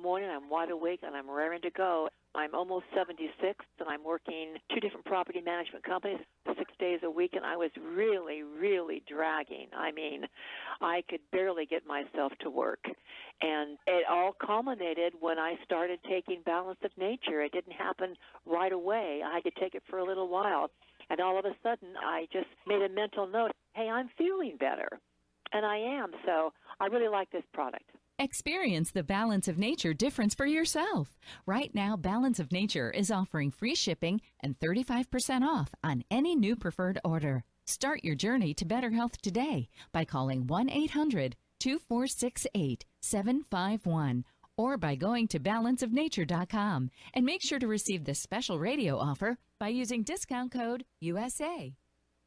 morning, I'm wide awake, and I'm raring to go. I'm almost 76, and I'm working 2 different property management companies 6 days a week, and I was really, really dragging. I mean, I could barely get myself to work. And it all culminated when I started taking Balance of Nature. It didn't happen right away. I had to take it for a little while. And all of a sudden, I just made a mental note, hey, I'm feeling better. And I am, so I really like this product. Experience the Balance of Nature difference for yourself. Right now, Balance of Nature is offering free shipping and 35% off on any new preferred order. Start your journey to better health today by calling 1-800-2468-751 or by going to balanceofnature.com. And make sure to receive this special radio offer by using discount code USA.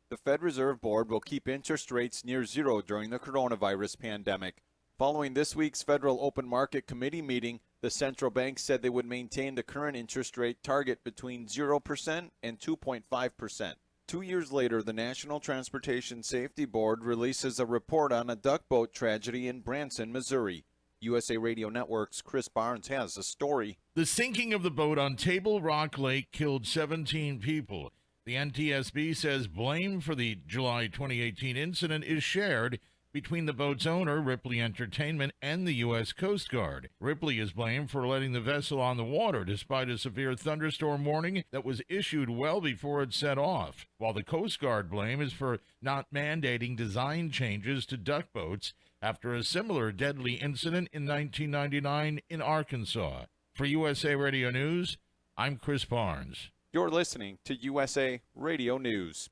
The Fed Reserve Board will keep interest rates near zero during the coronavirus pandemic. Following this week's Federal Open Market Committee meeting, the central bank said they would maintain the current interest rate target between 0% and 2.5%. 2 years later, the National Transportation Safety Board releases a report on a duck boat tragedy in Branson, Missouri. USA Radio Network's Chris Barnes has a story. The sinking of the boat on Table Rock Lake killed 17 people. The NTSB says blame for the July 2018 incident is shared between the boat's owner, Ripley Entertainment, and the U.S. Coast Guard. Ripley is blamed for letting the vessel on the water despite a severe thunderstorm warning that was issued well before it set off, while the Coast Guard blame is for not mandating design changes to duck boats after a similar deadly incident in 1999 in Arkansas. For USA Radio News, I'm Chris Barnes. You're listening to USA Radio News.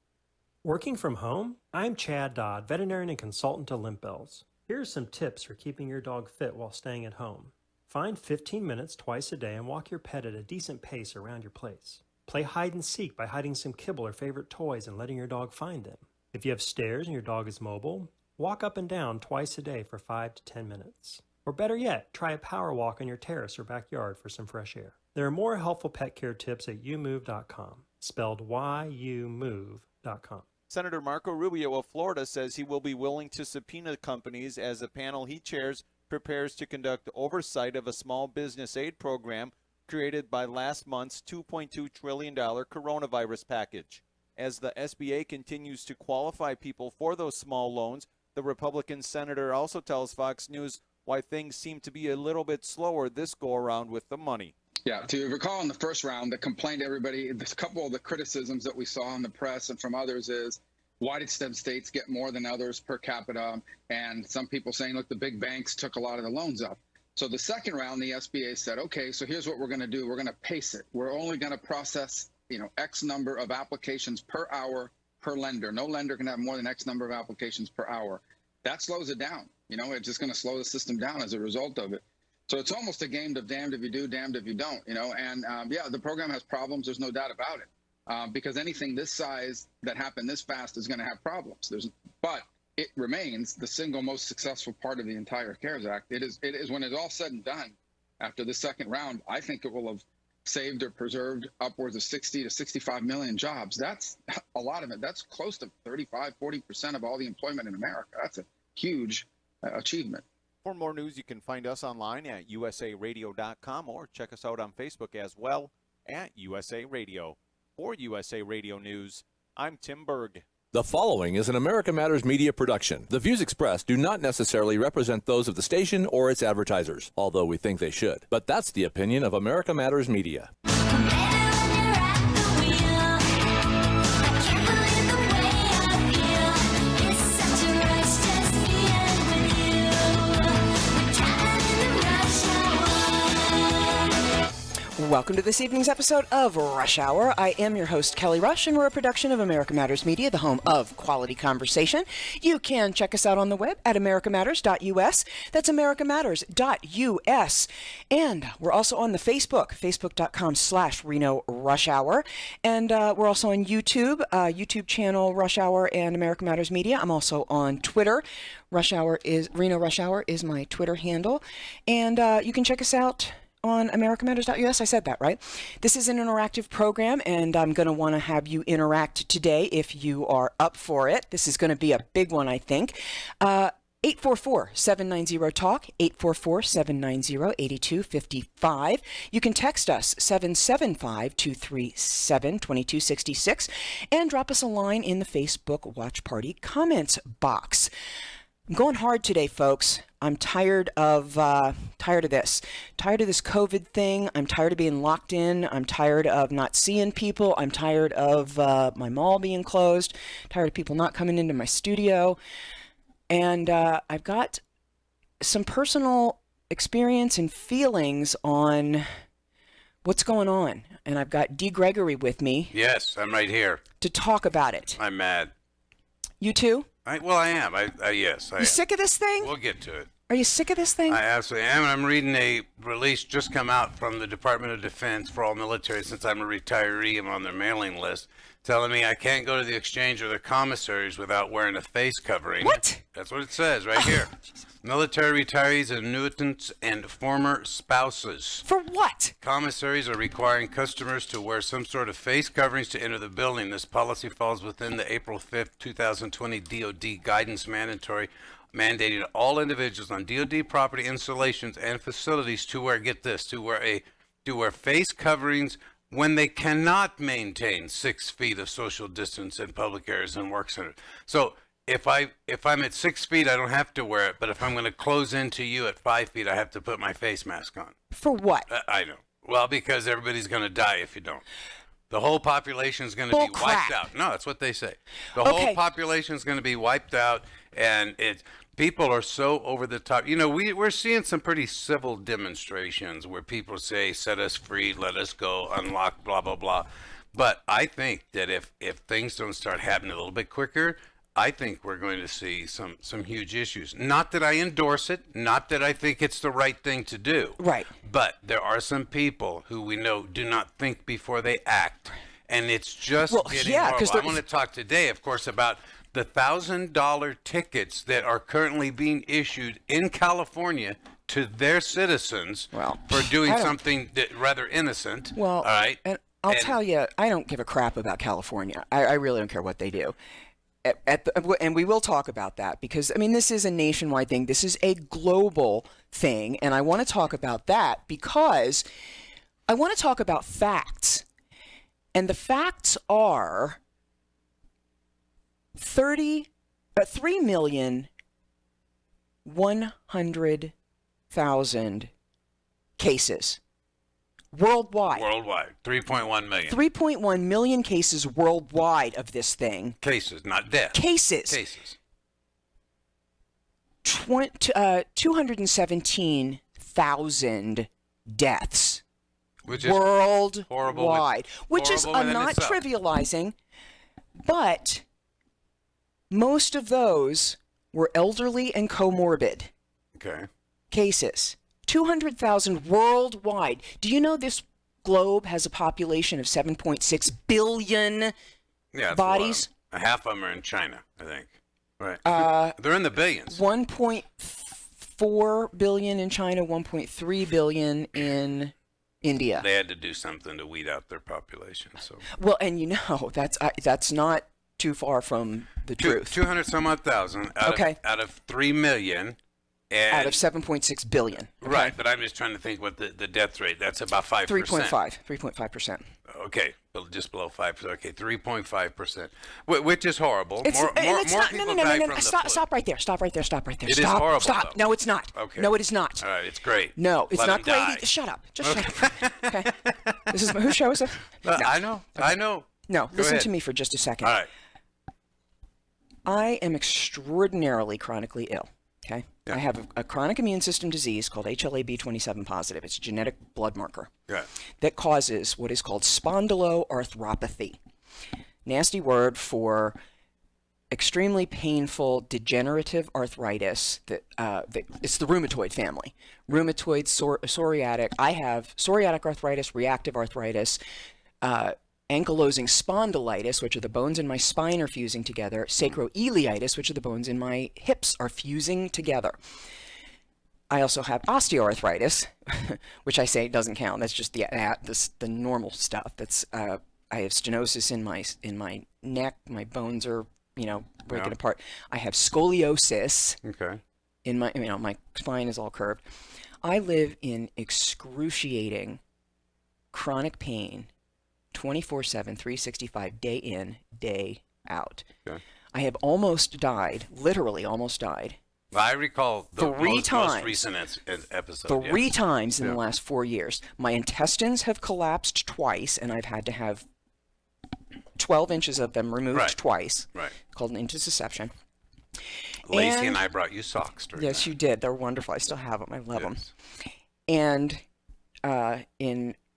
Working from home? I'm Chad Dodd, veterinarian and consultant to Limp Bells. Here are some tips for keeping your dog fit while staying at home. Find 15 minutes twice a day and walk your pet at a decent pace around your place. Play hide and seek by hiding some kibble or favorite toys and letting your dog find them. If you have stairs and your dog is mobile, walk up and down twice a day for 5 to 10 minutes. Or better yet, try a power walk on your terrace or backyard for some fresh air. There are more helpful pet care tips at youmove.com, spelled youmove.com. Senator Marco Rubio of Florida says he will be willing to subpoena companies as a panel he chairs prepares to conduct oversight of a small business aid program created by last month's $2.2 trillion coronavirus package. As the SBA continues to qualify people for those small loans, the Republican senator also tells Fox News why things seem to be a little bit slower this go-around with the money. Yeah, to recall in the first round, the complaint everybody, a couple of the criticisms that we saw in the press and from others is, why did some states get more than others per capita? And some people saying, look, the big banks took a lot of the loans up. So the second round, the SBA said, okay, so here's what we're going to do. We're going to pace it. We're only going to process, X number of applications per hour per lender. No lender can have more than X number of applications per hour. That slows it down. It's just going to slow the system down as a result of it. So it's almost a game of damned if you do, damned if you don't, and the program has problems. There's no doubt about it, because anything this size that happened this fast is going to have problems. But it remains the single most successful part of the entire CARES Act. It is when it's all said and done, after the second round, I think it will have saved or preserved upwards of 60 to 65 million jobs. That's a lot of it. That's close to 35-40% of all the employment in America. That's a huge achievement. For more news, you can find us online at usaradio.com or check us out on Facebook as well at USA Radio. For USA Radio News, I'm Tim Berg. The following is an America Matters Media production. The views expressed do not necessarily represent those of the station or its advertisers, although we think they should. But that's the opinion of America Matters Media. Welcome to this evening's episode of Rush Hour. I am your host, Kelly Rush, and we're a production of America Matters Media, the home of quality conversation. You can check us out on the web at americamatters.us. That's americamatters.us. And we're also on the facebook.com/Reno Rush Hour. And we're also on YouTube, YouTube channel Rush Hour and America Matters Media. I'm also on Twitter. Reno Rush Hour is my Twitter handle. And you can check us out on americamatters.us. I said that, right? This is an interactive program, and I'm going to want to have you interact today if you are up for it. This is going to be a big one, I think. 844-790-TALK, 844-790-8255. You can text us 775-237-2266 and drop us a line in the Facebook Watch Party comments box. I'm going hard today, folks. I'm tired of this. Tired of this COVID thing. I'm tired of being locked in. I'm tired of not seeing people. I'm tired of my mall being closed. Tired of people not coming into my studio. And I've got some personal experience and feelings on what's going on. And I've got Dee Gregory with me. Yes, I'm right here. To talk about it. I'm mad. You too? I am. Yes, I am. You sick of this thing? We'll get to it. Are you sick of this thing? I absolutely am. I'm reading a release just come out from the Department of Defense for all military. Since I'm a retiree, I'm on their mailing list, telling me I can't go to the exchange or the commissaries without wearing a face covering. What? That's what it says right here. Military retirees, annuitants, and former spouses. For what? Commissaries are requiring customers to wear some sort of face coverings to enter the building. This policy falls within the April 5th, 2020 DoD guidance mandating all individuals on DoD property installations and facilities to wear, get this, to wear face coverings when they cannot maintain 6 feet of social distance in public areas and work centers. So if I'm at 6 feet, I don't have to wear it, but if I'm going to close into you at 5 feet, I have to put my face mask on. For what? I know. Well, because everybody's going to die if you don't. The whole population is going to be wiped out. No, that's what they say. The whole population is going to be wiped out, and people are so over the top. You know, we're seeing some pretty civil demonstrations where people say, set us free, let us go, unlock, blah, blah, blah. But I think that if things don't start happening a little bit quicker, I think we're going to see some huge issues. Not that I endorse it, not that I think it's the right thing to do. Right. But there are some people who we know do not think before they act. And it's just getting horrible. I want to talk today, of course, about the $1,000 tickets that are currently being issued in California to their citizens for doing something rather innocent. Well, all right. And I'll tell you, I don't give a crap about California. I really don't care what they do. And we will talk about that because, I mean, this is a nationwide thing. This is a global thing. And I want to talk about that because I want to talk about facts. And the facts are 3,100,000 cases worldwide. 3.1 million. 3.1 million cases worldwide of this thing. Cases, not death. Cases. 217,000 deaths. Which is worldwide. Horrible. Which is, I'm not trivializing, but most of those were elderly and comorbid cases. 200,000 worldwide. Do you know this globe has a population of 7.6 billion bodies? Half of them are in China, I think. Right. They're in the billions. 1.4 billion in China, 1.3 billion in India. They had to do something to weed out their population. So. Well, and you know, that's not too far from the truth. 200 some odd thousand out of 3 million. And out of 7.6 billion. Okay? Right, but I'm just trying to think what the death rate, that's about 5%. 3.5%. Okay, just below 5%. Okay, 3.5%, which is horrible. More people die from the flu. Stop right there. It is horrible. Stop. Though. No, it's not. Okay. No, it is not. All right, it's great. No, it's not great. Die. Shut up. Just shut up. Okay. This is whose show is it? No. I know. No, listen to me for just a second. All right. I am extraordinarily chronically ill. Okay. Yeah. I have a chronic immune system disease called HLA-B27 positive. It's a genetic blood marker that causes what is called spondyloarthropathy. Nasty word for extremely painful degenerative arthritis that it's the rheumatoid family. Rheumatoid, psoriatic. I have psoriatic arthritis, reactive arthritis, ankylosing spondylitis, which are the bones in my spine are fusing together, sacroiliitis, which are the bones in my hips are fusing together. I also have osteoarthritis, which I say doesn't count. That's just the normal stuff. That's I have stenosis in my neck. My bones are breaking apart. I have scoliosis. Okay. in my, my spine is all curved. I live in excruciating chronic pain 24/7, 365, day in, day out. Okay. I have almost died, literally almost died. I recall the most recent episode. 3 times in the last 4 years. My intestines have collapsed twice, and I've had to have 12 inches of them removed twice. Right. Called an intussusception. Lacey and I brought you socks during Yes, that. you did. They're wonderful. I still have them. I love them. And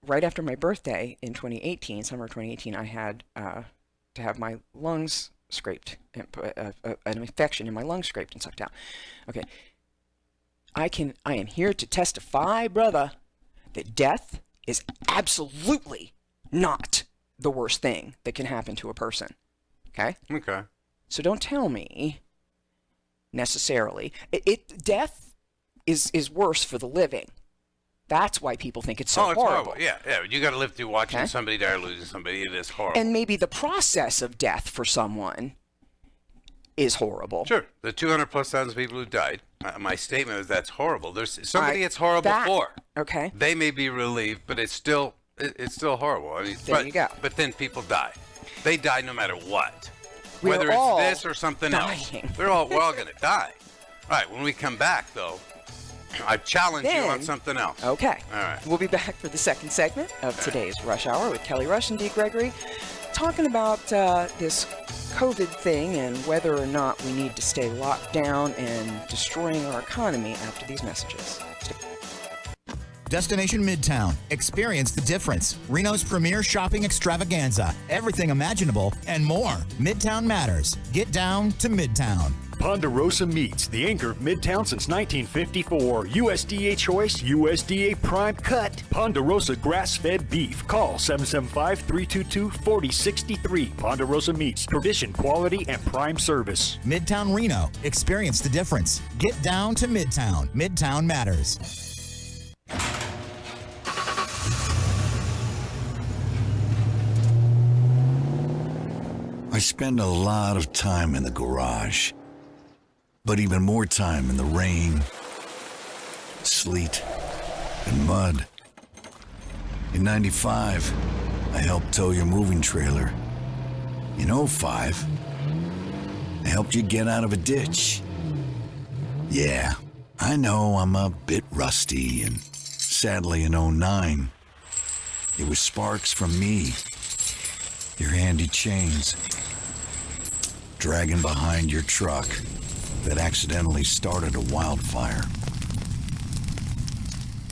right after my birthday in 2018, summer 2018, I had to have my lungs scraped, an infection in my lungs scraped and sucked out. Okay. I am here to testify, brother, that death is absolutely not the worst thing that can happen to a person. Okay? Okay. So don't tell me necessarily. Death is worse for the living. That's why people think it's so horrible. Yeah. You got to live through watching somebody die or losing somebody. It is horrible. And maybe the process of death for someone is horrible. Sure. The 200,000+ people who died. My statement is that's horrible. There's somebody it's horrible for. Okay. They may be relieved, but it's still horrible. I mean, there you go. But then people die. They die no matter what. We're Whether all it's this or something dying. else. We're all going to die. All right. When we come back, though, I challenge you on something else. Okay. All right. We'll be back for the second segment of today's Rush Hour with Kelly Rush and Dee Gregory, talking about this COVID thing and whether or not we need to stay locked down and destroying our economy after these messages. Destination Midtown. Experience the difference. Reno's premier shopping extravaganza. Everything imaginable and more. Midtown matters. Get down to Midtown. Ponderosa Meats, the anchor of Midtown since 1954. USDA choice, USDA prime cut. Ponderosa grass-fed beef. Call 775-322-4063. Ponderosa Meats, tradition, quality, and prime service. Midtown Reno. Experience the difference. Get down to Midtown. Midtown matters. I spend a lot of time in the garage, but even more time in the rain, sleet, and mud. In 95, I helped tow your moving trailer. In 05, I helped you get out of a ditch. Yeah, I know I'm a bit rusty, and sadly in 09, it was sparks from me, your handy chains, dragging behind your truck that accidentally started a wildfire.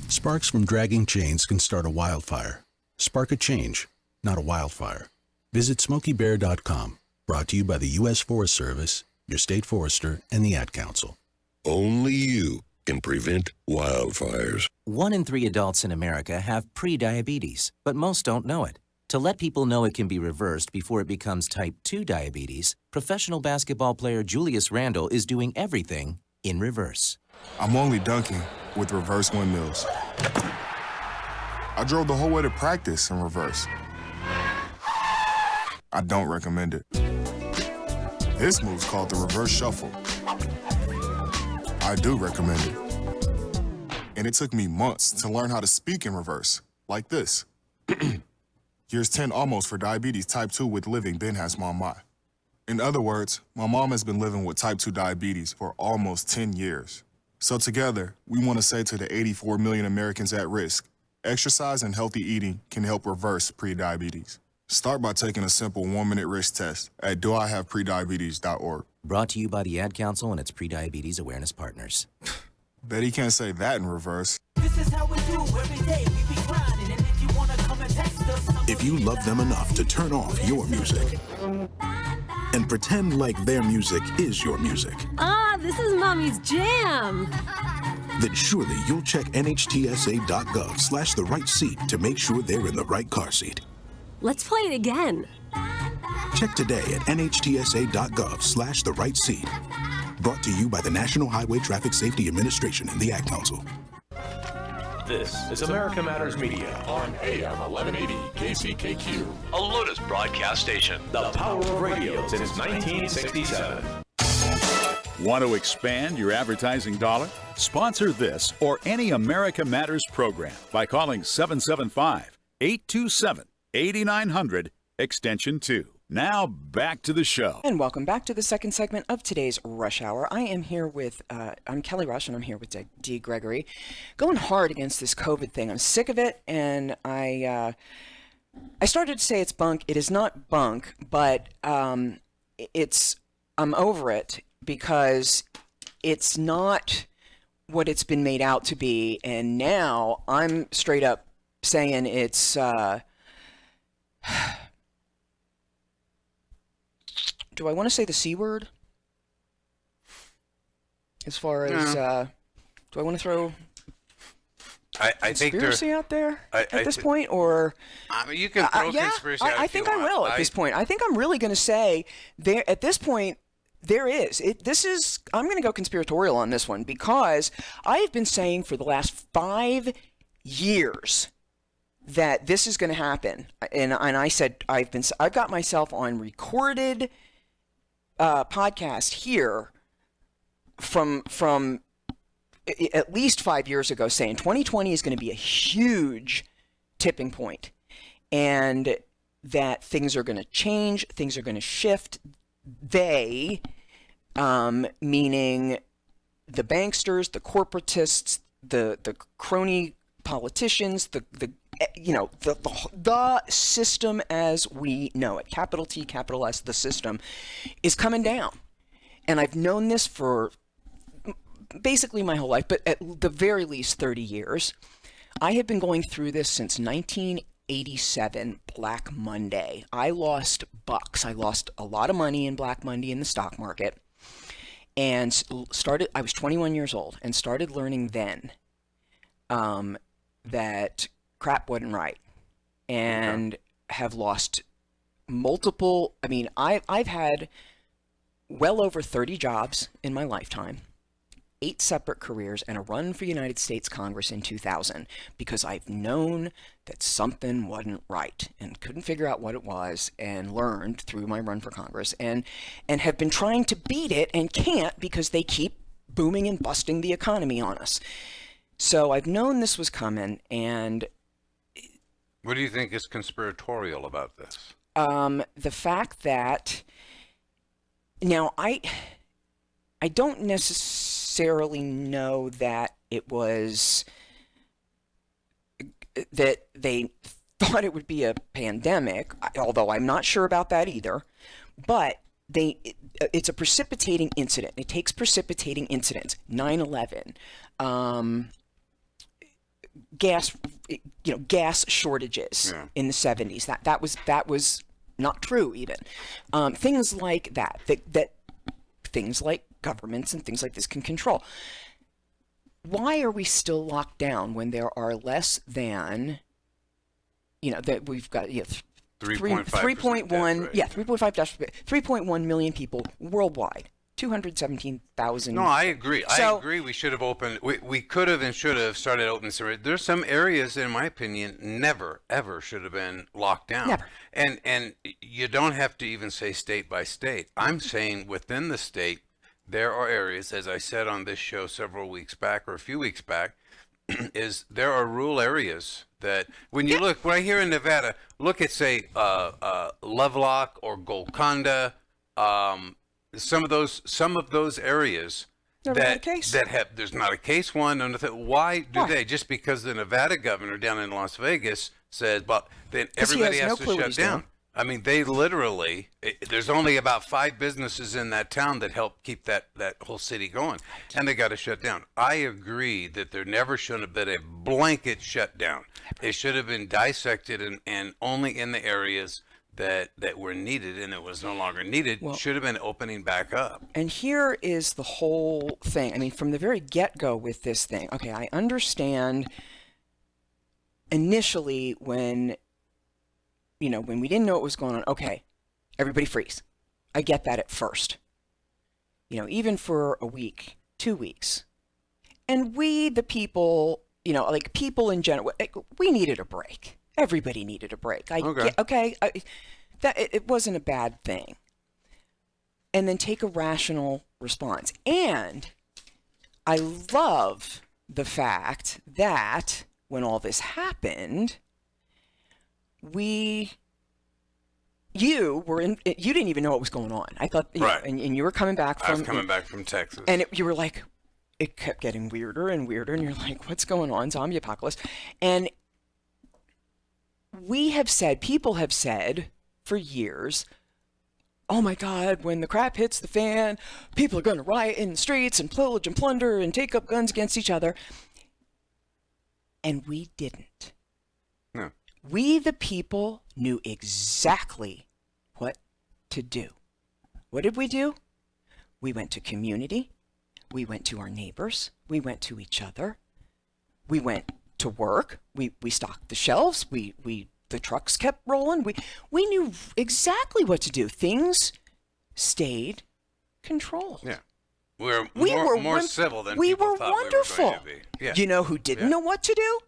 Sparks from dragging chains can start a wildfire. Spark a change, not a wildfire. Visit SmokeyBear.com. Brought to you by the U.S. Forest Service, your state forester, and the Ad Council. Only you can prevent wildfires. 1 in 3 adults in America have prediabetes, but most don't know it. To let people know it can be reversed before it becomes type 2 diabetes, professional basketball player Julius Randle is doing everything in reverse. I'm only dunking with reverse windmills. I drove the whole way to practice in reverse. I don't recommend it. This move's called the reverse shuffle. I do recommend it. And it took me months to learn how to speak in reverse, like this. Here's 10 almost for diabetes type 2 with living Ben has mom my. In other words, my mom has been living with type 2 diabetes for almost 10 years. So together, we want to say to the 84 million Americans at risk, exercise and healthy eating can help reverse prediabetes. Start by taking a simple 1-minute risk test at doihaveprediabetes.org. Brought to you by the Ad Council and its Prediabetes Awareness Partners. Bet he can't say that in reverse. This is how we do every day. We be grinding, and if you wanna come and test us, if you love them enough to turn off your music and pretend like their music is your music. Ah, this is Mommy's jam. Then surely you'll check nhtsa.gov/the right seat to make sure they're in the right car seat. Let's play it again. Check today at nhtsa.gov/the right seat. Brought to you by the National Highway Traffic Safety Administration and the Ad Council. This is America Matters Media on AM 1180 KCKQ, a Lotus broadcast station. The power of radio since 1967. Want to expand your advertising dollar? Sponsor this or any America Matters program by calling 775-827-8900, extension 2. Now back to the show. And welcome back to the second segment of today's Rush Hour. I am here with, I'm Kelly Rush, and I'm here with Dee Gregory, going hard against this COVID thing. I'm sick of it, and I started to say it's bunk. It is not bunk, but I'm over it because it's not what it's been made out to be, and now I'm straight up saying it's do I want to say the C word? As far as, do I want to throw I think conspiracy out there at this point? Or I mean, you can throw conspiracy out I think I will at this point. I think I'm really going to say there at this point there is. I'm going to go conspiratorial on this one because I have been saying for the last 5 years that this is going to happen, and I said I've got myself on recorded podcast here from at least 5 years ago saying 2020 is going to be a huge tipping point and that things are going to change, things are going to shift. They, meaning the banksters, the corporatists, the crony politicians, the system as we know it, capital T, capital S, the system, is coming down. And I've known this for basically my whole life, but at the very least 30 years. I have been going through this since 1987, Black Monday. I lost bucks. I lost a lot of money in Black Monday in the stock market. And I was 21 years old and started learning then that crap wasn't right, and have lost multiple. I mean, I've had well over 30 jobs in my lifetime, 8 separate careers, and a run for United States Congress in 2000 because I've known that something wasn't right and couldn't figure out what it was, and learned through my run for Congress and have been trying to beat it and can't because they keep booming and busting the economy on us. So I've known this was coming. And what do you think is conspiratorial about this? The fact that now I don't necessarily know that it was that they thought it would be a pandemic, although I'm not sure about that either. But it's a precipitating incident. It takes precipitating incidents. 9/11. Gas shortages in the 70s. That was not true even. Things like that things like governments and things like this can control. Why are we still locked down when there are less than, that we've got 3.1 million people worldwide. 217,000. No, I agree. I agree. We should have opened. We could have and should have started opening some. There's some areas, in my opinion, never ever should have been locked down. Never. And you don't have to even say state by state. I'm saying within the state, there are areas, as I said on this show several weeks back or a few weeks back, is there are rural areas that when you look right here in Nevada, look at say Lovelock or Golconda. Some of those areas that have there's not a case one. Why do they? Just because the Nevada governor down in Las Vegas said, "But then everybody has to shut down." I mean, they literally. There's only about 5 businesses in that town that help keep that whole city going, and they got to shut down. I agree that there never should have been a blanket shutdown. It should have been dissected and only in the areas that were needed, and it was no longer needed, should have been opening back up. And here is the whole thing. I mean, from the very get-go with this thing, okay, I understand initially when we didn't know what was going on, okay, everybody freeze. I get that at first. Even for a week, 2 weeks. And we, the people, like people in general, we needed a break. Everybody needed a break. It wasn't a bad thing. and then take a rational response. And I love the fact that when all this happened, you didn't even know what was going on. I thought, Right. and you were coming back from. I was coming back from Texas. And you were like, it kept getting weirder and weirder, and you're like, what's going on? Zombie apocalypse. And people have said for years, oh my God, when the crap hits the fan, people are going to riot in the streets and pillage and plunder and take up guns against each other. And we didn't. No. We, the people, knew exactly what to do. What did we do? We went to community. We went to our neighbors. We went to each other. We went to work. We stocked the shelves. The trucks kept rolling. We knew exactly what to do. Things stayed controlled. Yeah. We were more civil than people thought wonderful. we were going to be. Yeah. You know who didn't know what to do?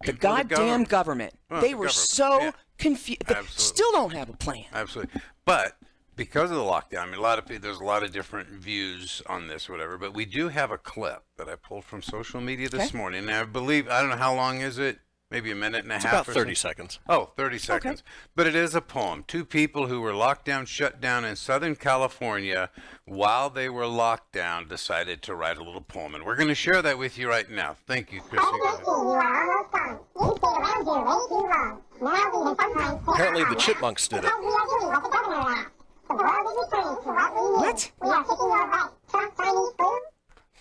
The goddamn government. Well, They the were government, so confused. They Absolutely. still don't have a plan. Absolutely. But because of the lockdown, I mean, there's a lot of different views on this or whatever, but we do have a clip that I pulled from social media this morning. And I don't know how long is it? Maybe a minute and a half. It's about or 30 so? seconds. Oh, 30 seconds. But it is a poem. Two people who were locked down, shut down in Southern California while they were locked down decided to write a little poem. And we're going to share that with you right now. Thank you, Chrissy. Apparently the Chipmunks did it. What?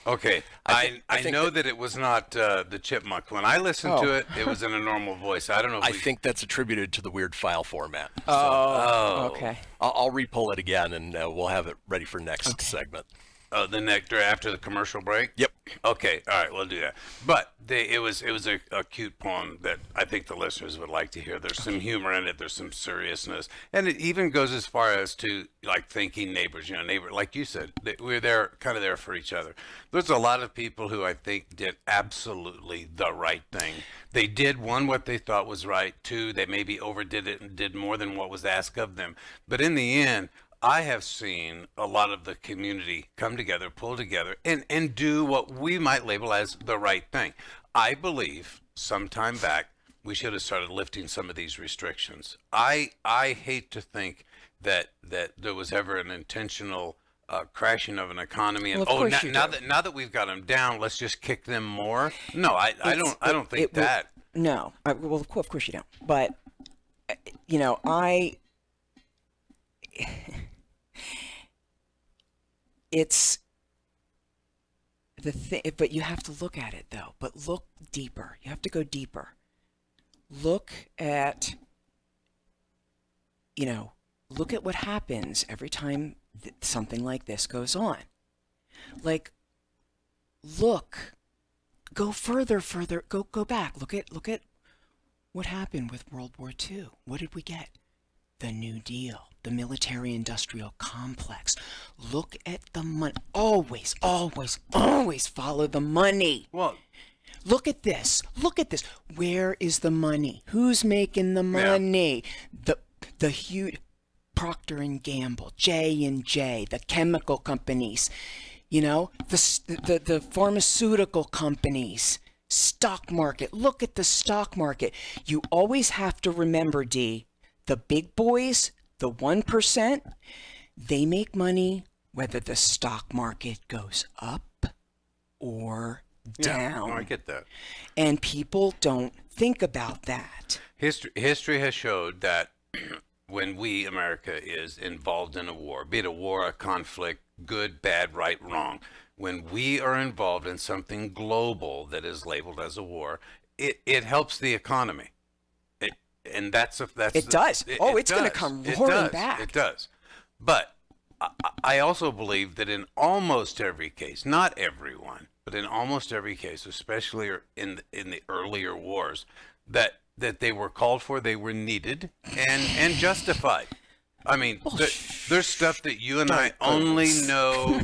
Okay, I know that it was not the Chipmunk. When I listened to it, it was in a normal voice. I don't know if I think that's attributed to the weird file format. Okay. I'll re-pull it again, and we'll have it ready for next segment. The next after the commercial break. Yep. Okay. All right. We'll do that. But it was a cute poem that I think the listeners would like to hear. There's some humor in it. There's some seriousness, and it even goes as far as to like thanking neighbors. Neighbor, like you said, we're there, kind of there for each other. There's a lot of people who I think did absolutely the right thing. They did what they thought was right. Two, they maybe overdid it and did more than what was asked of them. But in the end, I have seen a lot of the community come together, pull together, and do what we might label as the right thing. I believe sometime back we should have started lifting some of these restrictions. I hate to think that there was ever an intentional crashing of an economy, and now that we've got them down, let's just kick them more. No, I don't think that. No, well, of course you don't. But it's the thing, but you have to look at it though. But look deeper. You have to go deeper. Look at, look at what happens every time something like this goes on. Like, go further, go back. Look at what happened with World War II. What did we get? The New Deal, the military-industrial complex. Look at the money. Always follow the money. Well, look at this. Where is the money? Who's making the money? Yeah. The huge Procter and Gamble, J&J, the chemical companies, the pharmaceutical companies, stock market. Look at the stock market. You always have to remember, Dee, the big boys, the 1%, they make money whether the stock market goes up or down. Yeah, I get that. And people don't think about that. History has showed that when America is involved in a war, be it a war, a conflict, good, bad, right, wrong, when we are involved in something global that is labeled as a war, it helps the economy. And that's it does. It's going to come roaring back. It does. But I also believe that in almost every case, not everyone, but in almost every case, especially in the earlier wars, that they were called for, they were needed and justified. I mean, there's stuff that you and I only know,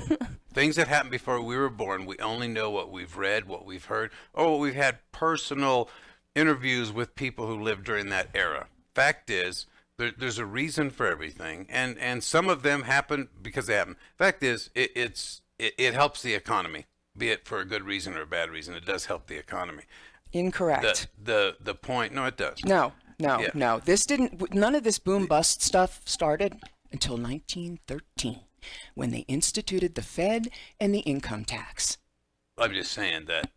things that happened before we were born. We only know what we've read, what we've heard, or what we've had personal interviews with people who lived during that era. Fact is, There's a reason for everything, and some of them happen because they happen. Fact is, it helps the economy, be it for a good reason or a bad reason. It does help the economy. Incorrect. The point. No, it does. No. Yeah. This didn't. None of this boom bust stuff started until 1913, when they instituted the Fed and the income tax. I'm just saying that.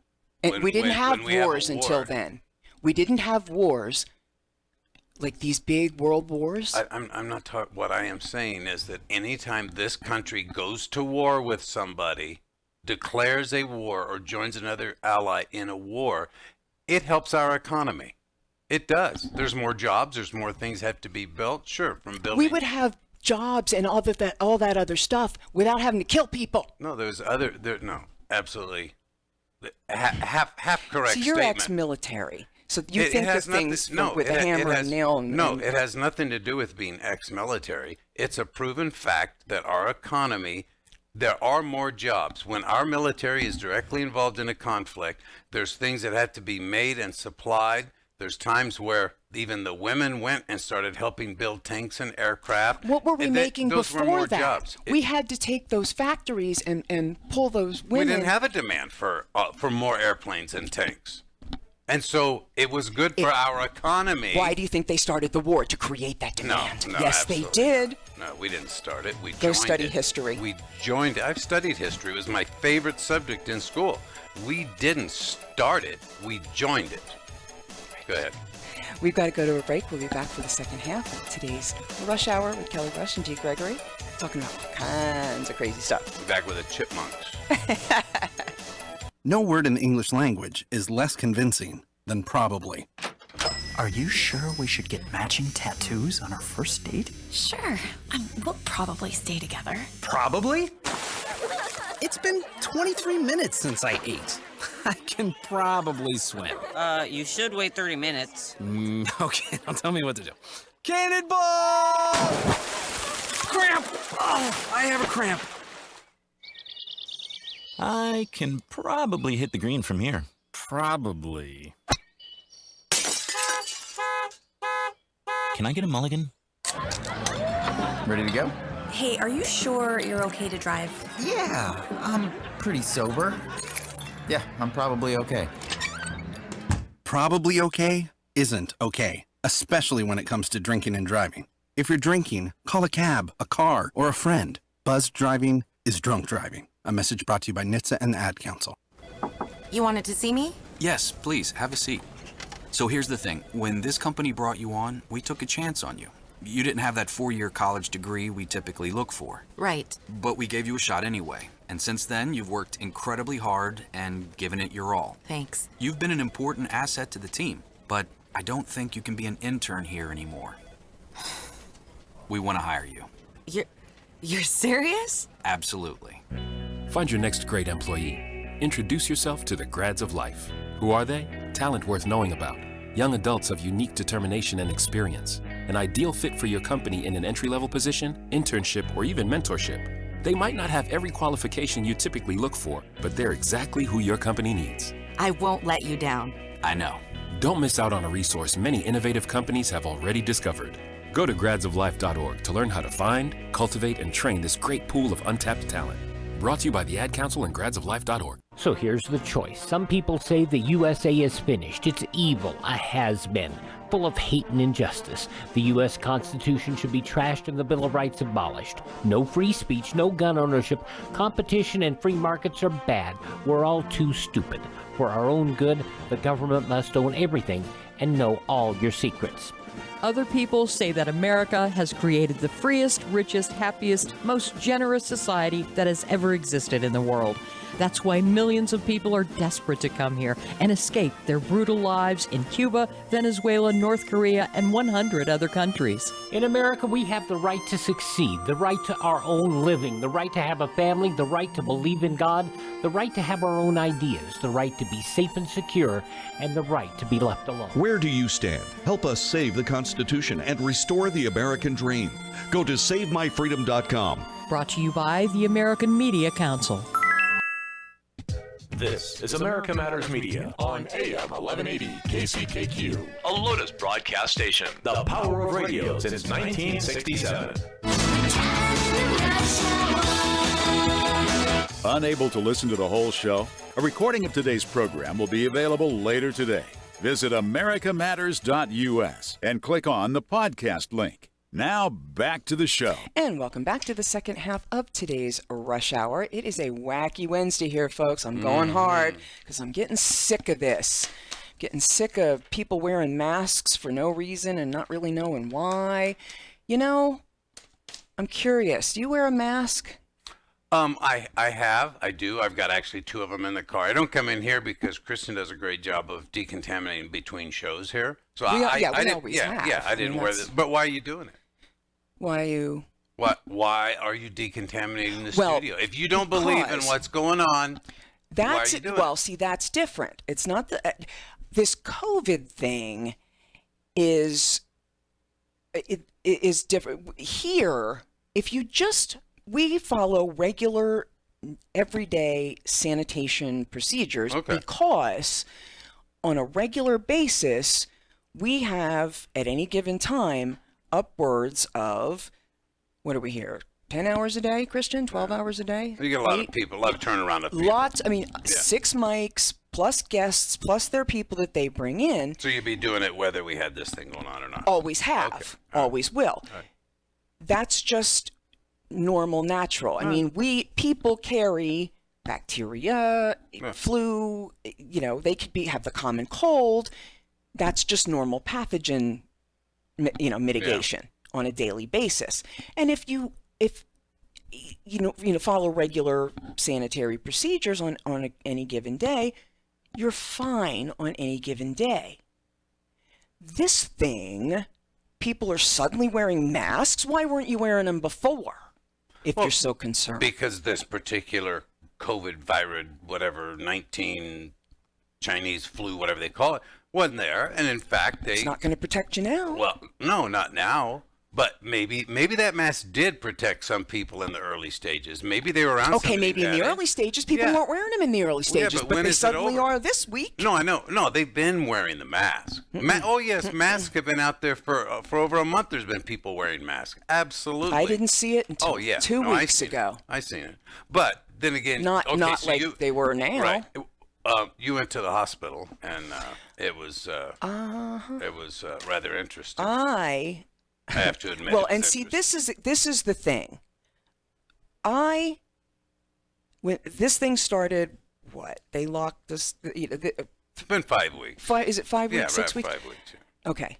And we didn't have wars until then. We didn't have wars, like these big world wars. I'm not talking. What I am saying is that anytime this country goes to war with somebody, declares a war, or joins another ally in a war, it helps our economy. It does. There's more jobs. There's more things have to be built. Sure, from building. We would have jobs and all that other stuff without having to kill people. No, there's other. No, absolutely. Half correct. So you're statement. ex-military. So you think of things with a hammer and nail. It has nothing to do with being ex-military. It's a proven fact that our economy, there are more jobs. When our military is directly involved in a conflict, there's things that have to be made and supplied. There's times where even the women went and started helping build tanks and aircraft. What were we making those before were more that? Jobs. We had to take those factories and pull those women. We didn't have a demand for more airplanes and tanks. And so it was good for our economy. Why do you think they started the war? To create that demand? No, yes, absolutely they did. No, we didn't start it. We Go joined study it. history. We joined it. I've studied history. It was my favorite subject in school. We didn't start it. We joined it. Go ahead. We've got to go to a break. We'll be back for the second half of today's Rush Hour with Kelly Rush and Dee Gregory, talking about all kinds of crazy stuff. We're back with the chipmunks. No word in the English language is less convincing than probably. Are you sure we should get matching tattoos on our first date? Sure. We'll probably stay together. Probably? It's been 23 minutes since I ate. I can probably swim. You should wait 30 minutes. Okay, now tell me what to do. Cannonball! Cramp! Oh, I have a cramp. I can probably hit the green from here. Probably. Can I get a mulligan? Ready to go? Hey, are you sure you're okay to drive? Yeah, I'm pretty sober. Yeah, I'm probably okay. Probably okay isn't okay, especially when it comes to drinking and driving. If you're drinking, call a cab, a car, or a friend. Buzzed driving is drunk driving. A message brought to you by NHTSA and the Ad Council. You wanted to see me? Yes, please, have a seat. So here's the thing. When this company brought you on, we took a chance on you. You didn't have that 4-year college degree we typically look for. Right. But we gave you a shot anyway. And since then, you've worked incredibly hard and given it your all. Thanks. You've been an important asset to the team, but I don't think you can be an intern here anymore. We want to hire you. You're serious? Absolutely. Find your next great employee. Introduce yourself to the Grads of Life. Who are they? Talent worth knowing about. Young adults of unique determination and experience. An ideal fit for your company in an entry-level position, internship, or even mentorship. They might not have every qualification you typically look for, but they're exactly who your company needs. I won't let you down. I know. Don't miss out on a resource many innovative companies have already discovered. Go to gradsoflife.org to learn how to find, cultivate, and train this great pool of untapped talent. Brought to you by the Ad Council and gradsoflife.org. So here's the choice. Some people say the USA is finished. It's evil, a has-been, full of hate and injustice. The U.S. Constitution should be trashed and the Bill of Rights abolished. No free speech, no gun ownership. Competition and free markets are bad. We're all too stupid. For our own good, the government must own everything and know all your secrets. Other people say that America has created the freest, richest, happiest, most generous society that has ever existed in the world. That's why millions of people are desperate to come here and escape their brutal lives in Cuba, Venezuela, North Korea, and 100 other countries. In America, we have the right to succeed, the right to our own living, the right to have a family, the right to believe in God, the right to have our own ideas, the right to be safe and secure, and the right to be left alone. Where do you stand? Help us save the Constitution and restore the American dream. Go to SaveMyFreedom.com. Brought to you by the American Media Council. This is America Matters Media on AM 1180 KCKQ, A Lotus broadcast station. the power of radio since 1967. Unable to listen to the whole show? A recording of today's program will be available later today. Visit americamatters.us and click on the podcast link. Now back to the show. And welcome back to the second half of today's Rush Hour. It is a wacky Wednesday here, folks. I'm going hard because I'm getting sick of this. Getting sick of people wearing masks for no reason and not really knowing why. You know, I'm curious. Do you wear a mask? I do. I've got actually 2 of them in the car. I don't come in here because Kristen does a great job of decontaminating between shows here. So I didn't wear this. But why are you doing it? Why are you? Why are you decontaminating the studio? If you don't believe in what's going on, why are you doing it? See, that's different. It's not this COVID thing is different here. If you we follow regular, everyday sanitation procedures because on a regular basis, we have, at any given time, upwards of, what are we here, 10 hours a day, Christian? 12 hours a day? You get a lot of people, a lot of turnaround of people. Lots, 6 mics, plus guests, plus their people that they bring in. So you'd be doing it whether we had this thing going on or not? Always have. Always will. That's just normal, natural. I mean, people carry bacteria, flu, they could have the common cold. That's just normal pathogen, mitigation on a daily basis. And if you follow regular sanitary procedures on any given day, you're fine on any given day. This thing, people are suddenly wearing masks. Why weren't you wearing them before? If you're so concerned. Because this particular COVID virus, whatever, 19 Chinese flu, whatever they call it, wasn't there. And in fact, it's not going to protect you now. Well, no, not now. But maybe that mask did protect some people in the early stages. Maybe they were around. Okay, maybe in the early stages, people weren't wearing them in the early stages, but they suddenly are this week. No, I know. No, they've been wearing the mask. Masks have been out there for over a month. There's been people wearing masks. Absolutely. I didn't see it until 2 weeks ago. I seen it. But then again, not like they were now. Right. You went to the hospital, and it was rather interesting. I have to admit. Well, and see, this is the thing. When this thing started, they locked us. It's been 5 weeks. Is it 5 weeks? 6 weeks? 5 weeks. Yeah. Okay.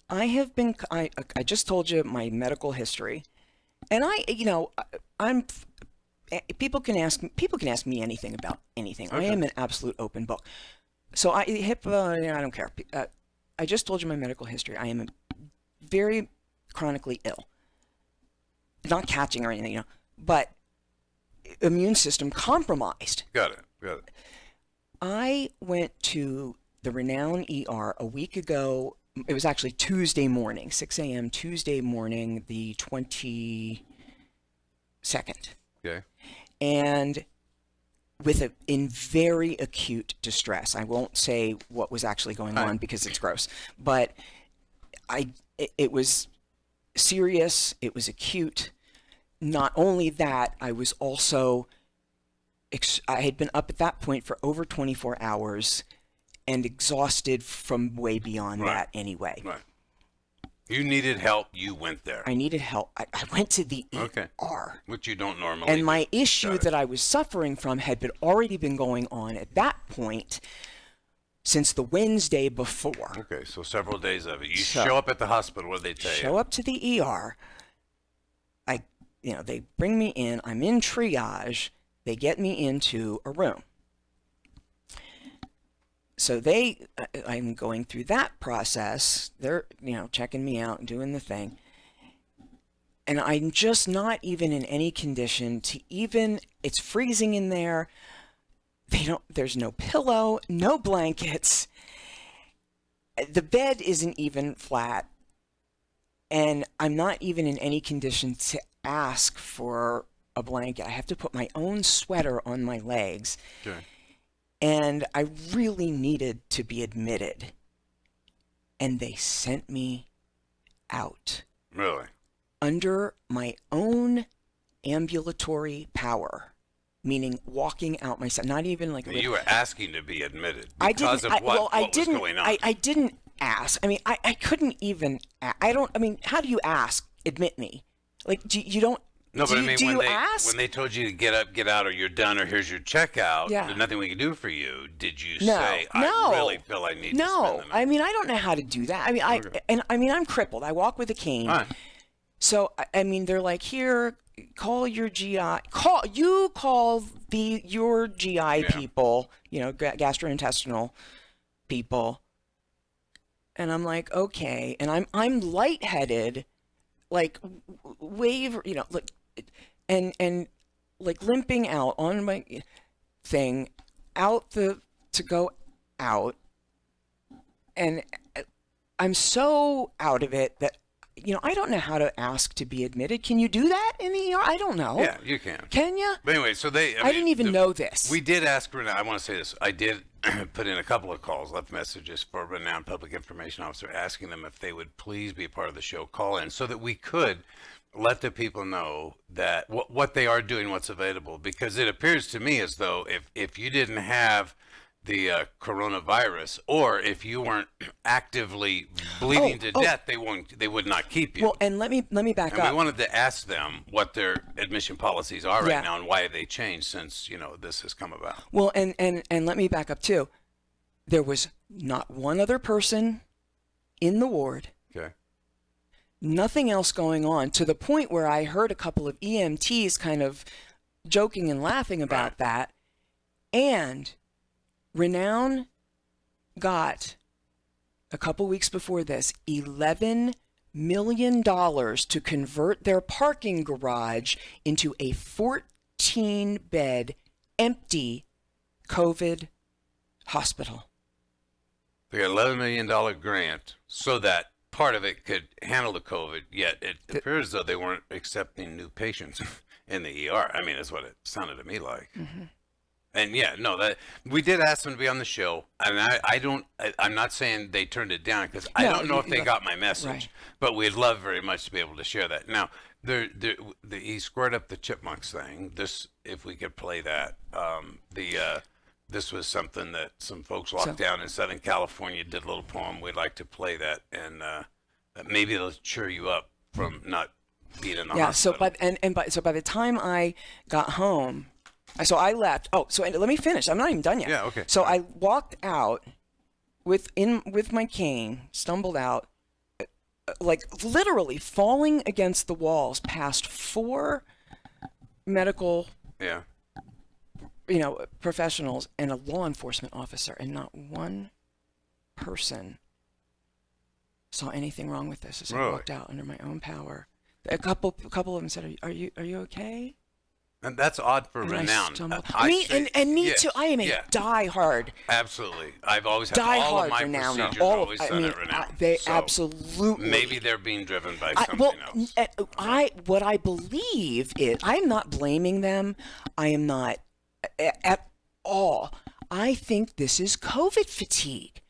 I just told you my medical history, and I'm. People can ask me anything about anything. Okay. I am an absolute open book. So I don't care. I just told you my medical history. I am very chronically ill. Not catching or anything, but immune system compromised. Got it. I went to the Renown ER a week ago. It was actually Tuesday morning, 6 a.m. Tuesday morning, the 22nd. Okay. And in very acute distress. I won't say what was actually going on because it's gross, but it was serious. It was acute. Not only that, I was also, I had been up at that point for over 24 hours and exhausted from way beyond that anyway. Right. You needed help. You went there. I needed help. I went to the ER. Which you don't normally And my issue that I was suffering from had already been going on at that point since the Wednesday before. Okay, so several days of it. You show up at the hospital. What did they tell you? Show up to the ER. They bring me in. I'm in triage. They get me into a room. So I'm going through that process. They're, checking me out and doing the thing. And I'm just not even in any condition to it's freezing in there. There's no pillow, no blankets. The bed isn't even flat. And I'm not even in any condition to ask for a blanket. I have to put my own sweater on my legs. Okay. and I really needed to be admitted. And they sent me out. Really? Under my own ambulatory power, meaning walking out myself, not even like... You were asking to be admitted I because didn't, of what was going on. I didn't ask. I mean, I couldn't even... how do you ask, admit me? Like, you don't... No, but do you ask? When they told you to get up, get out, or you're done, or here's your checkout, Yeah. there's nothing we can do for you, did you No, say, no. I really feel I need to spend No, the night? I mean, I don't know how to do that. I mean, I'm crippled. I walk with a cane. All right. So, I mean, they're like, here, call your GI. Call your GI people, gastrointestinal people. And I'm like, okay. And I'm lightheaded, like wave, like, and like limping out on my thing to go out. And I'm so out of it that, I don't know how to ask to be admitted. Can you do that in the ER? I don't know. Yeah, you can. Can you? But anyway, so I didn't even know this. We did ask Renown. I want to say this. I did put in a couple of calls, left messages for a Renown Public Information Officer, asking them if they would please be a part of the show, call in, so that we could let the people know that what they are doing, what's available. Because it appears to me as though if you didn't have the coronavirus, or if you weren't actively bleeding to death, they would not keep you. Well, and let me back and up. we wanted to ask them what their admission policies are right now and why have they changed since this has come about. Well, and let me back up too. There was not one other person in the ward. Okay. Nothing else going on, to the point where I heard a couple of EMTs kind of joking and laughing about that. And Renown got, a couple weeks before this, $11 million to convert their parking garage into a 14-bed, empty COVID hospital. They got $11 million grant so that part of it could handle the COVID, yet it appears as though they weren't accepting new patients in the ER. I mean, that's what it sounded to me like. Mm-hmm. And that we did ask them to be on the show, and I'm not saying they turned it down, because I don't know if they got my message, but we'd love very much to be able to share that. Now, he squared up the chipmunks thing. This, if we could play that, this was something that some folks locked down in Southern California did a little poem. We'd like to play that, and maybe it'll cheer you up from not being in the hospital. So by the time I got home. So I left. Oh, so let me finish. I'm not even done yet. Yeah, okay. So I walked out with my cane, stumbled out, like literally falling against the walls, past 4 medical, professionals and a law enforcement officer, and not one person saw anything wrong with this as I walked out under my own power. A couple of them said, "Are you okay?" And that's odd for Renown. Me too. I am a diehard. Absolutely. I've always had diehard all of my Renown. procedures always done at Renown. They absolutely. Maybe they're being driven by something else. What I believe is, I'm not blaming them. I am not at all. I think this is COVID fatigue.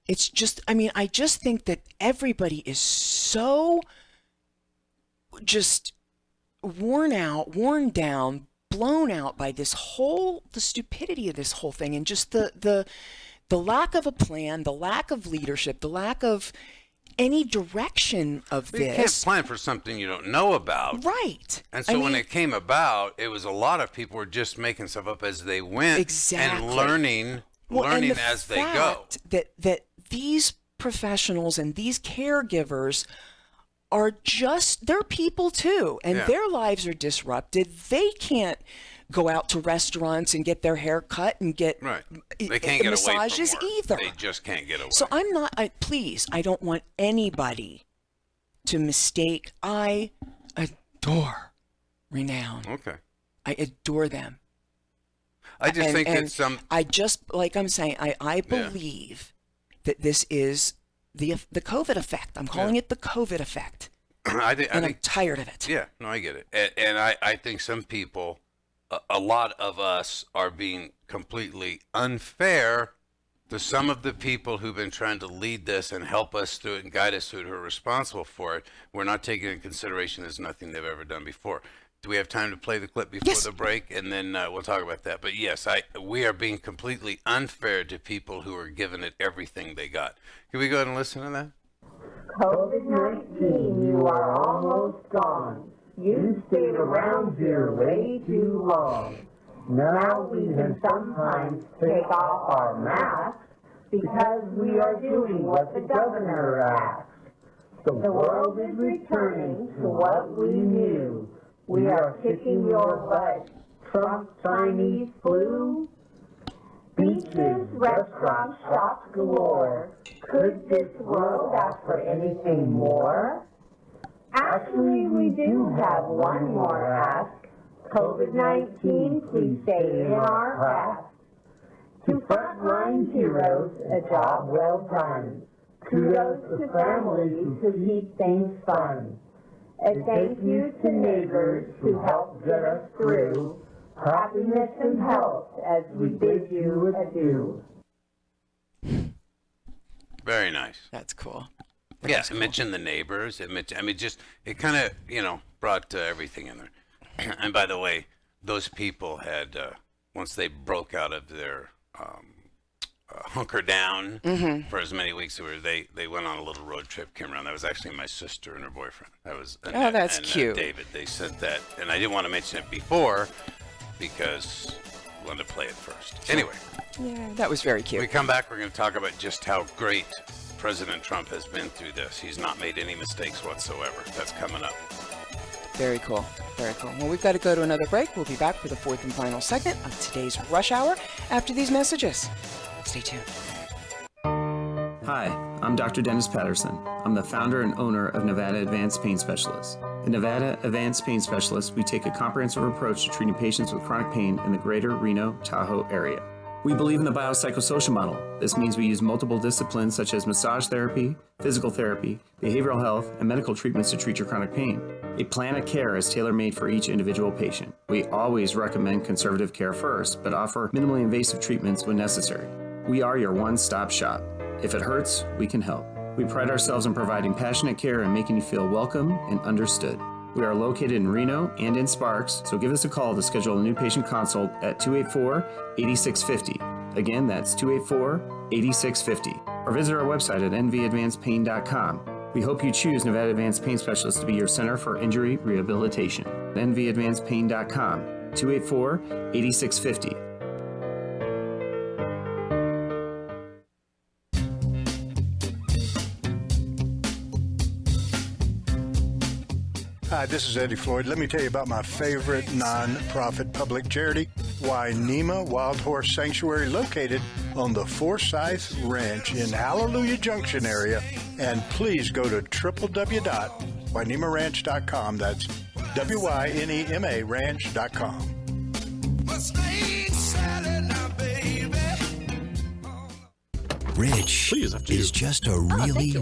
It's just, I just think that everybody is so just worn out, worn down, blown out by the stupidity of this whole thing, and just the lack of a plan, the lack of leadership, the lack of any direction of this. You can't plan for something you don't know about. Right. And so when it came about, it was a lot of people were just making stuff up as they went. Exactly. And learning as they go. That these professionals and these caregivers are they're people too, and their lives are disrupted. They can't go out to restaurants and get their hair cut and get they can't get massages away from work. either. They just can't get away. So please, I don't want anybody to mistake. I adore Renown. Okay. I adore them. I just think that some. I just, like I'm saying, I believe that this is the COVID effect. I'm calling it the COVID effect. I'm tired of it. Yeah, no, I get it. And I think some people a lot of us are being completely unfair to some of the people who've been trying to lead this and help us through it and guide us through it, who are responsible for it. We're not taking into consideration there's nothing they've ever done before. Do we have time to play the clip before the break? And then we'll talk about that. But yes, we are being completely unfair to people who are giving it everything they got. Can we go ahead and listen to that? COVID-19, you are almost gone. You stayed around here way too long. Now we can sometimes take off our masks because we are doing what the governor asked. The world is returning to what we knew. We are kicking your butt. Trump Chinese flu. Beaches, restaurants, shops galore. Could this world ask for anything more? Actually, we do have one more ask. COVID-19, please stay in our path. To frontline heroes, a job well done. Kudos to families who keep things fun. And thank you to neighbors who helped get us through. Happiness and health as we bid you adieu. Very nice. That's cool. Yeah, it mentioned the neighbors. It kind of, brought everything in there. And by the way, those people had, once they broke out of their hunker down for as many weeks, they went on a little road trip, came around. That was actually my sister and her boyfriend. That was Annette that's and cute. David. They sent that, and I didn't want to mention it before because I wanted to play it first. Anyway. Yeah, that was very cute. When we come back, we're going to talk about just how great President Trump has been through this. He's not made any mistakes whatsoever. That's coming up. Very cool. Very cool. Well, we've got to go to another break. We'll be back for the fourth and final segment of today's Rush Hour after these messages. Stay tuned. Hi, I'm Dr. Dennis Patterson. I'm the founder and owner of Nevada Advanced Pain Specialists. At Nevada Advanced Pain Specialists, we take a comprehensive approach to treating patients with chronic pain in the greater Reno, Tahoe area. We believe in the biopsychosocial model. This means we use multiple disciplines such as massage therapy, physical therapy, behavioral health, and medical treatments to treat your chronic pain. A plan of care is tailor-made for each individual patient. We always recommend conservative care first, but offer minimally invasive treatments when necessary. We are your one-stop shop. If it hurts, we can help. We pride ourselves in providing passionate care and making you feel welcome and understood. We are located in Reno and in Sparks, so give us a call to schedule a new patient consult at 284-8650. Again, that's 284-8650. Or visit our website at nvadvancedpain.com. We hope you choose Nevada Advanced Pain Specialists to be your center for injury rehabilitation. nvadvancedpain.com, 284-8650. Hi, this is Eddie Floyd. Let me tell you about my favorite non-profit public charity, Wainema Wild Horse Sanctuary, located on the Forsyth Ranch in Hallelujah Junction area. And please go to www.wainemaranch.com. That's WYNEMA ranch.com. Rich is just a really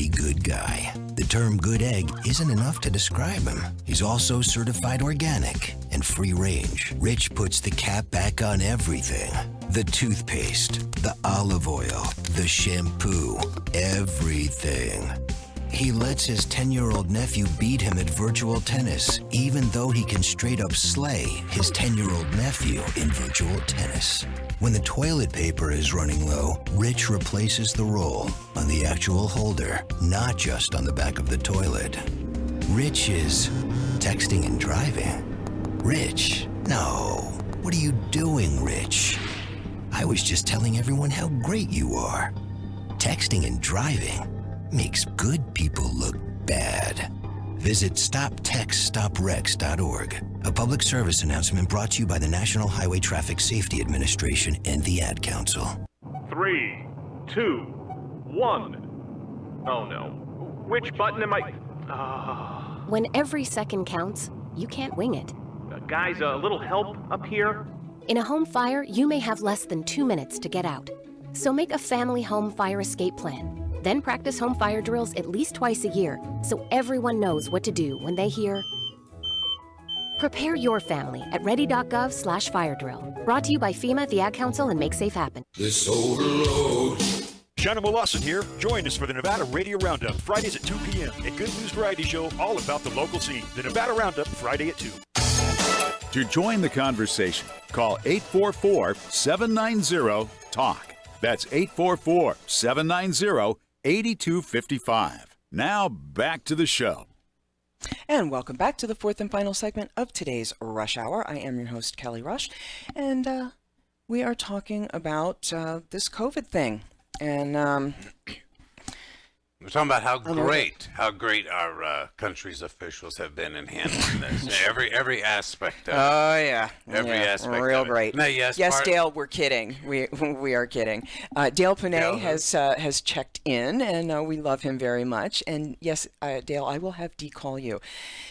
good guy. The term good egg isn't enough to describe him. He's also certified organic and free range. Rich puts the cap back on everything. The toothpaste, the olive oil, the shampoo, everything. He lets his 10-year-old nephew beat him at virtual tennis, even though he can straight up slay his 10-year-old nephew in virtual tennis. When the toilet paper is running low, Rich replaces the roll on the actual holder, not just on the back of the toilet. Rich is texting and driving. Rich, no. What are you doing, Rich? I was just telling everyone how great you are. Texting and driving makes good people look bad. Visit StopTextStopWrecks.org. A public service announcement brought to you by the National Highway Traffic Safety Administration and the Ad Council. 3, 2, 1. Oh no. Which button am I? When every second counts, you can't wing it. Guys, a little help up here? In a home fire, you may have less than 2 minutes to get out. So make a family home fire escape plan. Then practice home fire drills at least twice a year so everyone knows what to do when they hear Prepare your family at ready.gov/firedrill. Brought to you by FEMA, the Ad Council, and Make Safe Happen. This overload. Shannon Lawson here. Join us for the Nevada Radio Roundup, Fridays at 2 p.m. A good news variety show all about the local scene. The Nevada Roundup, Friday at 2. To join the conversation, call 844-790-TALK. That's 844-790-8255. Now back to the show. And welcome back to the fourth and final segment of today's Rush Hour. I am your host, Kelly Rush, and we are talking about this COVID thing. And we're talking about how great our country's officials have been in handling this. Every aspect of it. Oh yeah, every aspect. Real of it. great. Now, yes, Dale, we're kidding. We are kidding. Dale Panay has checked in, and we love him very much. And yes, Dale, I will have Dee call you.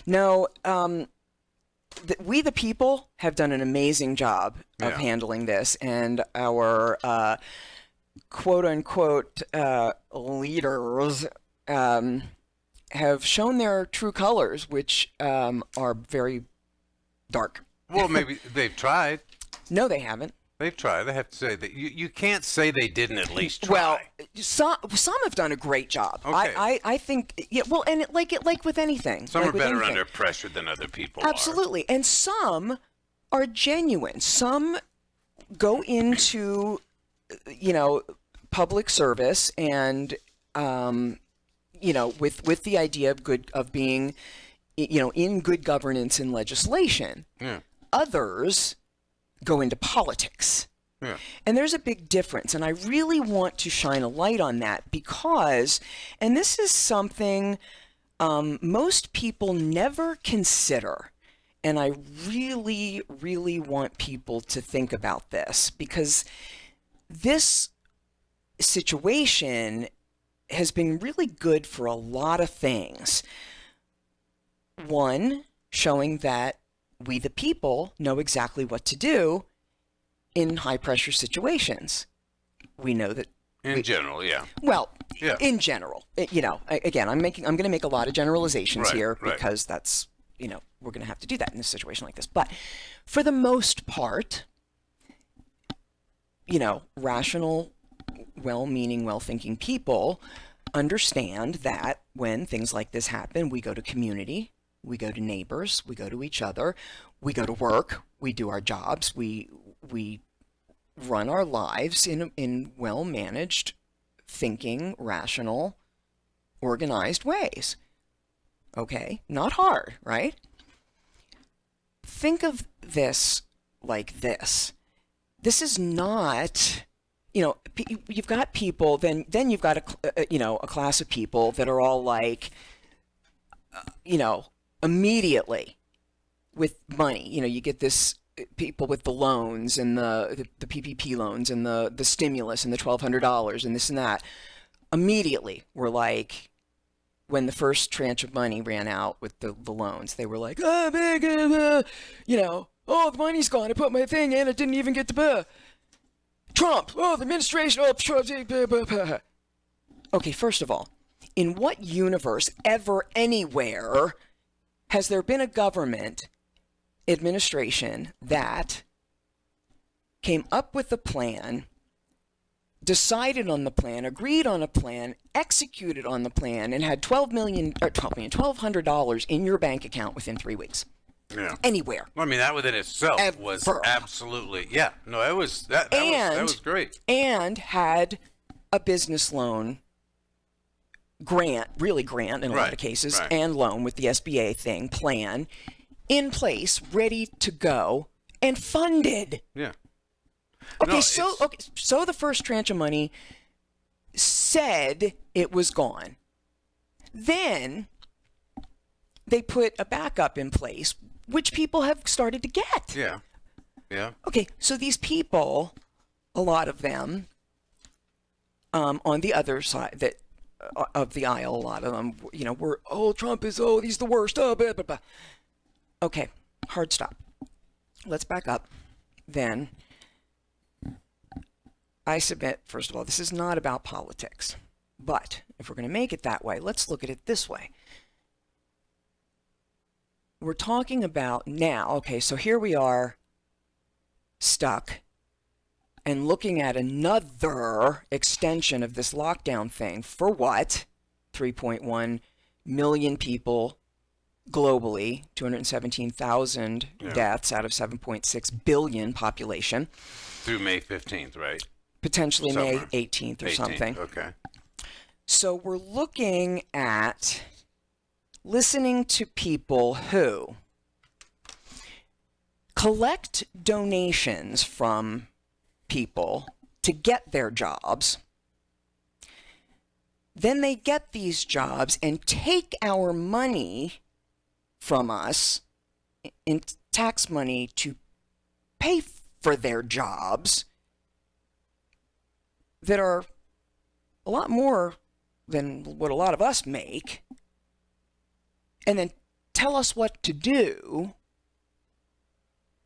No, we the people have done an amazing job of handling this, and our quote-unquote leaders have shown their true colors, which are very dark. Well, maybe they've tried. No, they haven't. They've tried. They have to say that you can't say they didn't at least try. Well, some have done a great job. Okay. I think and like with anything. Some like are with better anything. under pressure than other people Absolutely. And some are genuine. Some go into public service and with the idea of being in good governance and legislation. Yeah. Others go into politics. Yeah. And there's a big difference, and I really want to shine a light on that because, and this is something most people never consider, and I really, really want people to think about this because this situation has been really good for a lot of things. One, showing that we the people know exactly what to do in high pressure situations. We know that in general, yeah. Well, yeah. In general, again, I'm going to make a lot of generalizations here right. because that's, we're going to have to do that in a situation like this. But for the most part, rational, well-meaning, well-thinking people understand that when things like this happen, we go to community, we go to neighbors, we go to each other, we go to work, we do our jobs, we run our lives in well-managed, thinking, rational, organized ways. Okay? Not hard, right? Think of this like this. This is not, you've got people, then you've got a class of people that are all like, immediately with money. You get this people with the loans and the PPP loans and the stimulus and the $1,200 and this and that. Immediately, we're like, when the first tranche of money ran out with the loans, they were like, oh, the money's gone. I put my thing in. I didn't even get to Trump. Oh, the administration. Oh, Trump. Okay, first of all, in what universe ever, anywhere, has there been a government administration that came up with a plan, decided on the plan, agreed on a plan, executed on the plan, and had $1,200 in your bank account within 3 weeks? Yeah. Anywhere. Well, I mean, that within itself was absolutely, that was great. And had a business loan grant in a lot of cases, and loan with the SBA thing, plan in place, ready to go, and funded. Yeah. Okay, so the first tranche of money said it was gone. Then they put a backup in place, which people have started to get. Yeah. Yeah. Okay, so these people, a lot of them, on the other side of the aisle, a lot of them, were, Trump is, he's the worst, blah, blah, blah. Okay, hard stop. Let's back up. Then, I submit, first of all, this is not about politics. But if we're going to make it that way, let's look at it this way. we're talking about now, okay, so here we are stuck and looking at another extension of this lockdown thing for what? 3.1 million people globally, 217,000 deaths out of 7.6 billion population. Through May 15th, right? Potentially Somewhere. May 18th or something. Okay. So we're looking at listening to people who collect donations from people to get their jobs. Then they get these jobs and take our money from us in tax money to pay for their jobs that are a lot more than what a lot of us make, and then tell us what to do,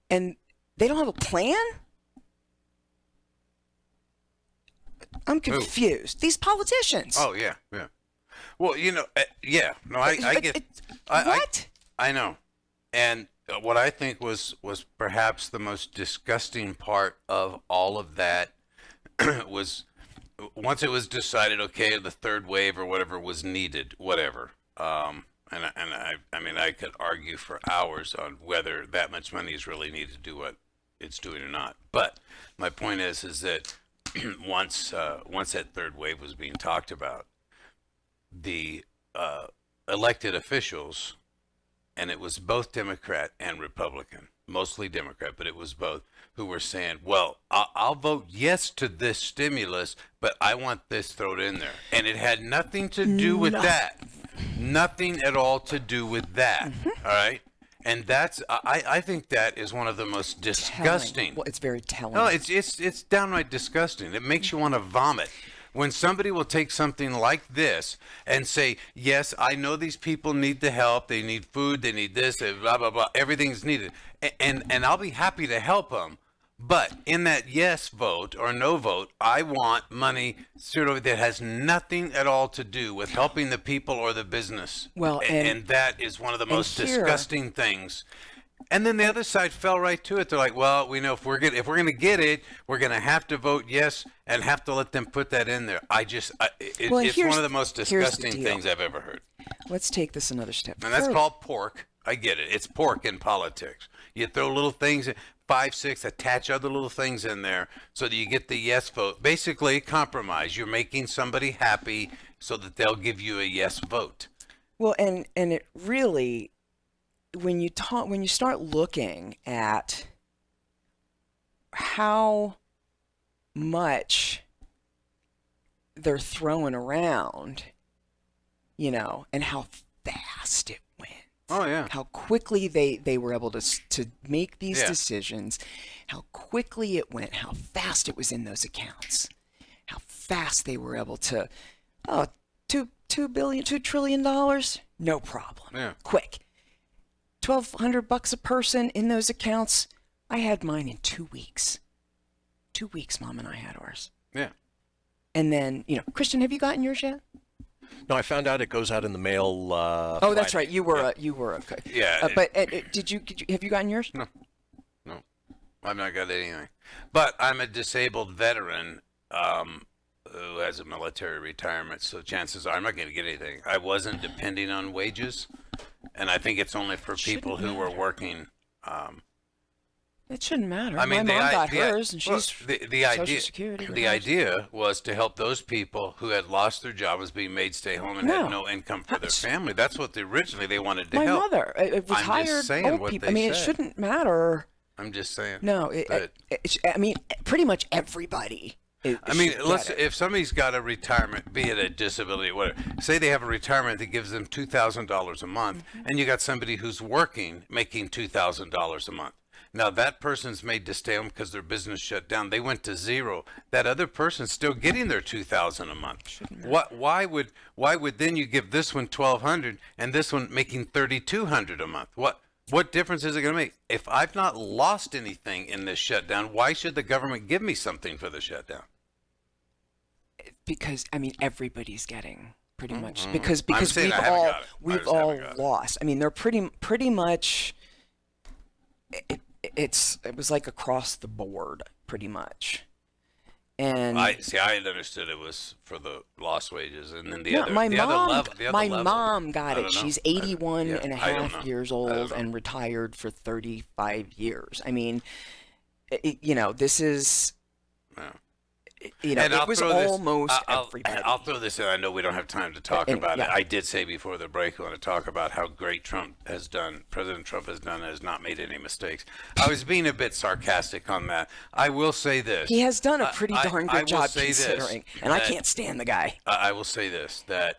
and they don't have a plan? I'm confused. These politicians. Oh, yeah, yeah. Well, you know, yeah. No, I get... What? I know. And what I think was perhaps the most disgusting part of all of that was once it was decided, okay, the third wave or whatever was needed, whatever. I mean, I could argue for hours on whether that much money is really needed to do what it's doing or not. But my point is that once that third wave was being talked about, the elected officials, and it was both Democrat and Republican, mostly Democrat, but it was both, who were saying, well, I'll vote yes to this stimulus, but I want this thrown in there. And it had nothing to do with that. Nothing at all to do with that. All right? And that's, I think that is one of the most disgusting. Telling. Well, it's very telling. No, it's downright disgusting. It makes you want to vomit. When somebody will take something like this and say, yes, I know these people need the help. They need food. They need this, blah, blah, blah. Everything's needed. And I'll be happy to help them. But in that yes vote or no vote, I want money sort of that has nothing at all to do with helping the people or the business. Well, and that is one of the most disgusting things. And then the other side fell right to it. They're like, well, we know if we're going to get it, we're going to have to vote yes and have to let them put that in there. It's one of the most disgusting things I've ever heard. Let's take this another step. And that's called pork. I get it. It's pork in politics. You throw little things, 5, 6, attach other little things in there so that you get the yes vote. Basically, compromise. You're making somebody happy so that they'll give you a yes vote. Well, and it really, when you start looking at how much they're throwing around, you know, and how fast it went. Oh, yeah. How quickly they were able to make these decisions, how quickly it went, how fast it was in those accounts, how fast they were able to, $2 trillion, no problem. Yeah. Quick. $1,200 a person in those accounts. I had mine in 2 weeks. 2 weeks, Mom and I had ours. Yeah. And then, you know, Christian, have you gotten yours yet? No, I found out it goes out in the mail. Oh, that's right. You were a. Yeah. But did you have you gotten yours? No, I've not got anything. But I'm a disabled veteran who has a military retirement, so chances are I'm not going to get anything. I wasn't depending on wages, and I think it's only for people who were working. It shouldn't matter. I mean, my mom got hers, and she's the Social idea. Security. The idea was to help those people who had lost their job, was being made stay home, and had no income for their famy. That's what originally they wanted to my help. mother, retired I'm just saying old what people. they I mean, said. it shouldn't matter. I'm just saying. No, I mean, pretty much everybody. I mean, if somebody's got a retirement, be it a disability, whatever, say they have a retirement that gives them $2,000 a month, and you got somebody who's working making $2,000 a month. Now that person's made to stay home because their business shut down. They went to zero. That other person's still getting their $2,000 a month. Why would then you give this one $1,200 and this one making $3,200 a month? What difference is it going to make? If I've not lost anything in this shutdown, why should the government give me something for the shutdown? Because, I mean, everybody's getting pretty much, because saying we've all lost. I mean, they're pretty much. It was like across the board, pretty much. And I had understood it was for the lost wages, and then my other mom got it. know. She's 81 and a half years old and retired for 35 years. I mean, this is. It was almost everybody. I'll throw this in. I know we don't have time to talk about it. I did say before the break I want to talk about how great President Trump has not made any mistakes. I was being a bit sarcastic on that. I will say this. He has done a pretty darn good job considering, and I can't stand the guy. I will say this, that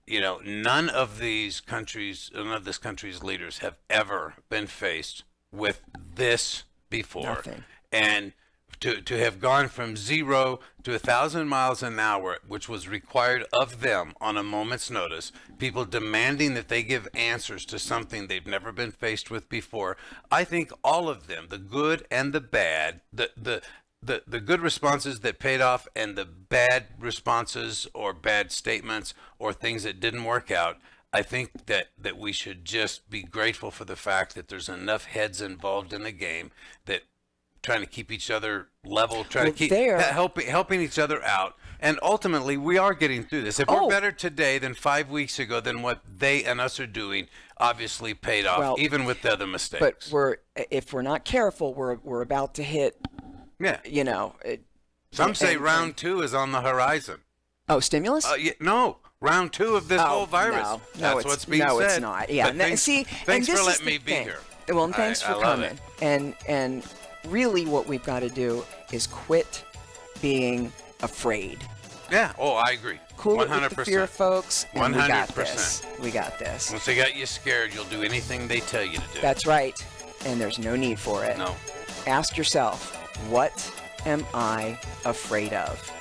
none of this country's leaders have ever been faced with this before. Nothing. And to have gone from 0 to 1,000 miles an hour, which was required of them on a moment's notice, people demanding that they give answers to something they've never been faced with before. I think all of them, the good and the bad, the good responses that paid off and the bad responses or bad statements or things that didn't work out, I think that we should just be grateful for the fact that there's enough heads involved in the game that trying to keep each other level, trying to keep helping each other out. And ultimately, we are getting through this. If we're better today than 5 weeks ago, then what they and us are doing obviously paid off, even with the other mistakes. But if we're not careful, we're about to hit. Yeah. Some say round 2 is on the horizon. Oh, stimulus? No. Round 2 of this whole virus. That's what's being said. No, it's not. Yeah. Thanks for letting me be here. Well, and thanks for coming. And really what we've got to do is quit being afraid. Yeah. Oh, I agree. Cool 100%. it with the fear, folks. 100%. We got this. We got this. Once they got you scared, you'll do anything they tell you to do. That's right. And there's no need for it. No. Ask yourself, what am I afraid of?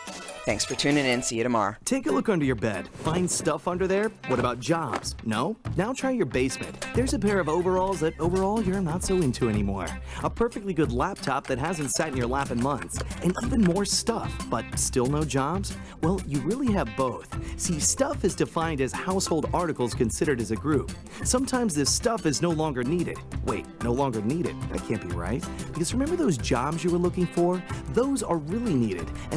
Thanks for tuning in. See you tomorrow. Take a look under your bed. Find stuff under there? What about jobs? No? Now try your basement. There's a pair of overalls that overall you're not so into anymore. A perfectly good laptop that hasn't sat in your lap in months. And even more stuff, but still no jobs? Well, you really have both. See, stuff is defined as household articles considered as a group. Sometimes this stuff is no longer needed. Wait, no longer needed? That can't be right. Because remember those jobs you were looking for? Those are really needed.